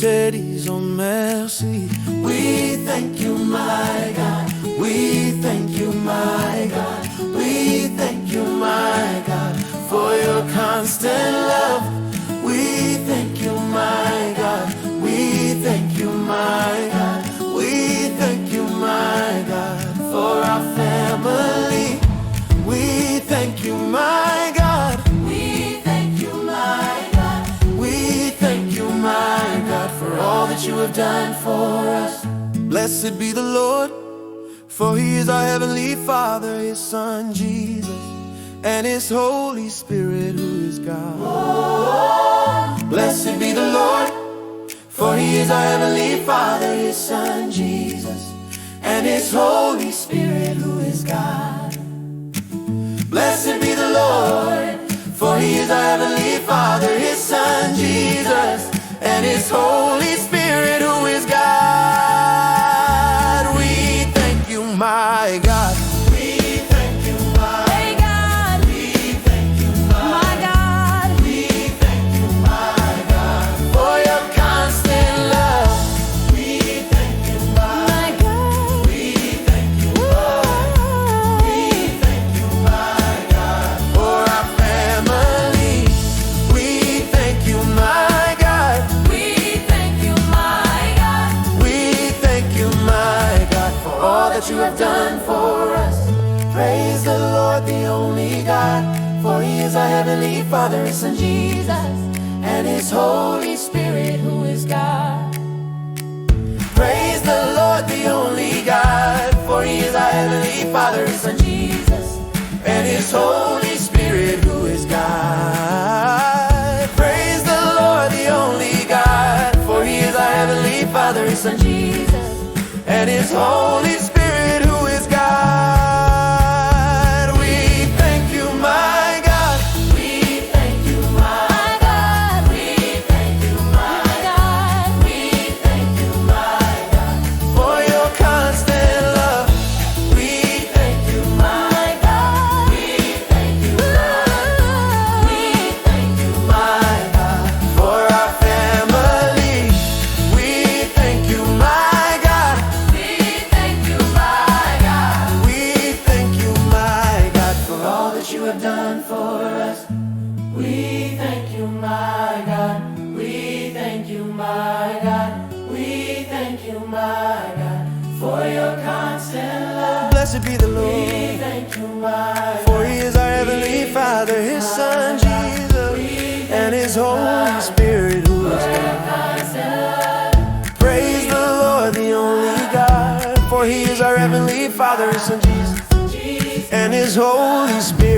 te disons merci. We thank you, my God. We thank you, my God. We thank you, my God, for your constant love. We thank you, my God. We thank you, my God. We thank you, my God, for our family. We thank you, my God. We thank you, my God. We thank you, my God, for all that you have done for us. Blessed be the Lord, for he is our heavenly Father, his Son Jesus, and his Holy Spirit, who is God. Blessed be the Lord, for he is our heavenly Father, his Son Jesus, and his Holy Spirit, who is God. Blessed be the Lord, for he is our heavenly Father, his Son Jesus, and his Holy Spirit, who is God. We thank you, my God. We thank you, my God. We thank you, my God. We thank you, my God, for your constant love. We thank you, my God. We thank you, my We thank you, my God, for our family. We thank you, my God. We thank you, my God. We thank you, my God, for all that you have done for us. Praise the Lord, the only God, for he is our heavenly Father, his Son Jesus, and his Holy Spirit, who is God. Praise the Lord, the only God, for he is our heavenly Father, his Son Jesus, and his Holy Spirit, who is God. Praise the Lord, the only God, for he is our heavenly Father, his Son Jesus, and his Holy Spirit, who is God. We thank you, my God. We thank you, my God. We thank you, my God. We thank you, my God, for your constant love. We thank you, my God. We thank you, my God. We thank you, my God, for our family. We thank you, my God. We thank you, my God. We thank you, my God, for all that you have done for us. We thank you, my God. We thank you, my God. We thank you, my God, for your constant love. Blessed be the We Lord, thank you, my for he is our heavenly Father, his Son Jesus, and his Holy Spirit, who is God. Praise the Lord, the only God, for he is our heavenly Father, his Son Jesus, and his Holy Spirit.